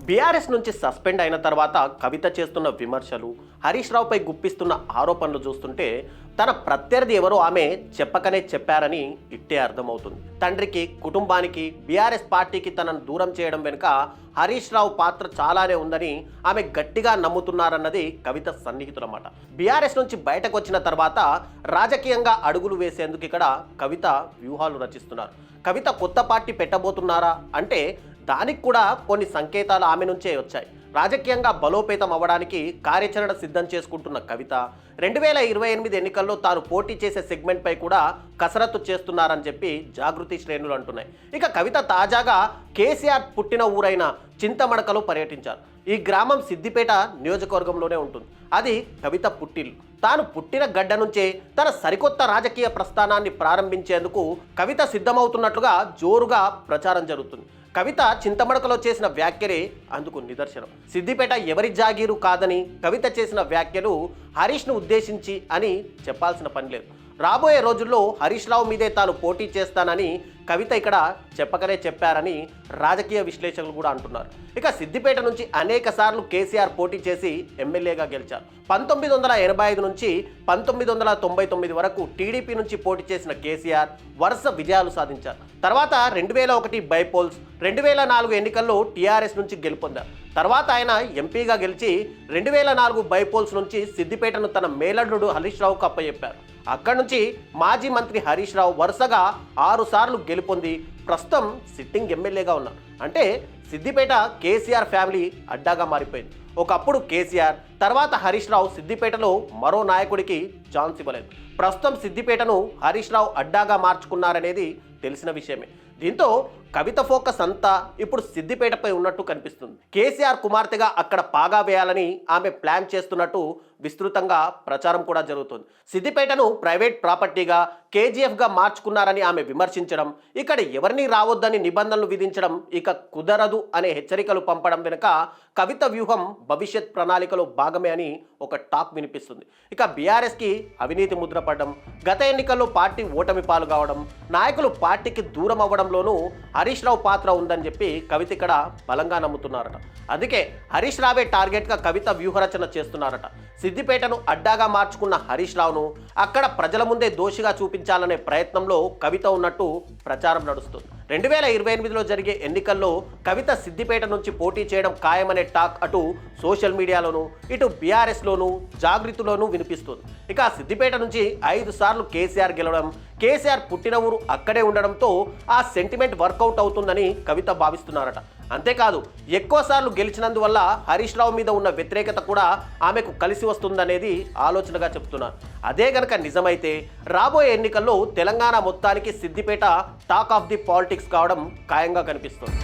BRS నుంచి suspend అయిన తర్వాత కవిత చేస్తున్న విమర్శలు, హరీష్ రావుపై గుప్పిస్తున్న ఆరోపణలు చూస్తుంటే తన ప్రత్యర్థి ఎవరో ఆమె చెప్పకనే చెప్పారని ఇట్టే అర్థమవుతుంది. తండ్రికి, కుటుంబానికి, బీఆర్ఎస్ పార్టీకి తనను దూరం చేయడం వెనుక హరీష్ రావు పాత్ర చాలానే ఉందని ఆమె గట్టిగా నమ్ముతున్నారన్నది కవిత సన్నిహితులన్నమాట. బీఆర్ఎస్ నుంచి బయటకు వచ్చిన తర్వాత రాజకీయంగా అడుగులు వేసేందుకు ఇక్కడ కవిత వ్యూహాలు రచిస్తున్నారు. కవిత కొత్త పార్టీ పెట్టబోతున్నారా అంటే దానికి కూడా కొన్ని సంకేతాలు ఆమె నుంచే వచ్చాయి. రాజకీయంగా బలోపేతం అవ్వడానికి కార్యాచరణ సిద్ధం చేసుకుంటున్న కవిత 2028 ఎన్నికల్లో తాను పోటీ చేసే సెగ్మెంట్పై కూడా కసరత్తు చేస్తున్నారని చెప్పి జాగృతి శ్రేణులు అంటున్నాయి. ఇక కవిత తాజాగా కేసీఆర్ పుట్టిన ఊరైన చింతమడకలో పర్యటించారు. ఈ గ్రామం సిద్దిపేట నియోజకవర్గంలోనే ఉంటుంది. అది కవిత పుట్టిల్లు. తాను పుట్టిన గడ్డ నుంచే తన సరికొత్త రాజకీయ ప్రస్థానాన్ని ప్రారంభించేందుకు కవిత సిద్ధమవుతున్నట్లుగా జోరుగా ప్రచారం జరుగుతుంది. కవిత చింతమడకలో చేసిన వ్యాఖ్యలే అందుకు నిదర్శనం. సిద్దిపేట ఎవరి జాగీరు కాదని కవిత చేసిన వ్యాఖ్యలు హరీష్ను ఉద్దేశించి అని చెప్పాల్సిన పని లేదు. రాబోయే రోజుల్లో హరీష్ రావు మీదే తాను పోటీ చేస్తానని కవిత ఇక్కడ చెప్పకనే చెప్పారని రాజకీయ విశ్లేషకులు కూడా అంటున్నారు. ఇక సిద్దిపేట నుంచి అనేక సార్లు కేసీఆర్ పోటీ చేసి ఎమ్మెల్యేగా గెలిచారు. 1985 నుంచి 1999 వరకు టీడీపీ నుంచి పోటీ చేసిన కేసీఆర్ వరుస విజయాలు సాధించారు. తర్వాత 2001 బైపోల్స్, 2004 ఎన్నికల్లో టీఆర్ఎస్ నుంచి గెలుపొందారు. తర్వాత ఆయన ఎంపీగా గెలిచి 2004 బైపోల్స్ నుంచి సిద్దిపేటను తన మేలడ్రుడు హరీష్ రావుకు అప్పచెప్పారు. అక్కడి నుంచి మాజీ మంత్రి హరీష్ రావు వరుసగా 6 సార్లు గెలుపొంది ప్రస్తుతం సిట్టింగ్ ఎమ్మెల్యేగా ఉన్నారు. అంటే సిద్దిపేట కేసీఆర్ ఫ్యామిలీ అడ్డాగా మారిపోయింది. ఒకప్పుడు కేసీఆర్, తర్వాత హరీష్ రావు సిద్దిపేటలో మరో నాయకుడికి ఛాన్స్ ఇవ్వలేదు. ప్రస్తుతం సిద్దిపేటను హరీష్ రావు అడ్డాగా మార్చుకున్నారనేది తెలిసిన విషయమే. దీంతో కవిత ఫోకస్ అంతా ఇప్పుడు సిద్దిపేటపై ఉన్నట్టు కనిపిస్తుంది. కేసీఆర్ కుమార్తెగా అక్కడ పాగా వేయాలని ఆమె ప్లాన్ చేస్తున్నట్టు విస్తృతంగా ప్రచారం కూడా జరుగుతుంది. సిద్దిపేటను ప్రైవేట్ ప్రాపర్టీగా, కేజీఎఫ్గా మార్చుకున్నారని ఆమె విమర్శించడం, ఇక్కడ ఎవరిని రావద్దని నిబంధనలు విధించడం ఇక కుదరదు అనే హెచ్చరికలు పంపడం వెనుక కవిత వ్యూహం భవిష్యత్ ప్రణాళికలో భాగమే అని ఒక టాక్ వినిపిస్తుంది. ఇక బీఆర్ఎస్కి అవినీతి ముద్ర పడడం, గత ఎన్నికల్లో పార్టీ ఓటమి పాలు కావడం, నాయకులు పార్టీకి దూరం అవ్వడంలోనూ హరీష్ రావు పాత్ర ఉందని చెప్పి కవిత ఇక్కడ బలంగా నమ్ముతున్నారట. అందుకే హరీష్ రావే టార్గెట్గా కవిత వ్యూహరచన చేస్తున్నారట. సిద్దిపేటను అడ్డాగా మార్చుకున్న హరీష్ రావును అక్కడ ప్రజల ముందే దోషిగా చూపించాలనే ప్రయత్నంలో కవిత ఉన్నట్టు ప్రచారం నడుస్తుంది. 2028లో జరిగే ఎన్నికల్లో కవిత సిద్దిపేట నుంచి పోటీ చేయడం ఖాయమనే టాక్ అటు సోషల్ మీడియాలోనూ, ఇటు బీఆర్ఎస్లోనూ, జాగృతిలోనూ వినిపిస్తుంది. ఇక సిద్దిపేట నుంచి 5 సార్లు కేసీఆర్ గెలవడం, కేసీఆర్ పుట్టిన ఊరు అక్కడే ఉండడంతో ఆ సెంటిమెంట్ వర్కౌట్ అవుతుందని కవిత భావిస్తున్నారట. అంతేకాదు ఎక్కువసార్లు గెలిచినందువల్ల హరీష్ రావు మీద ఉన్న వ్యతిరేకత కూడా ఆమెకు కలిసి వస్తుందనేది ఆలోచనగా చెప్తున్నారు. అదే గనక నిజమైతే రాబోయే ఎన్నికల్లో తెలంగాణ మొత్తానికి Siddipet talk of the politics కావడం ఖాయంగా కనిపిస్తుంది.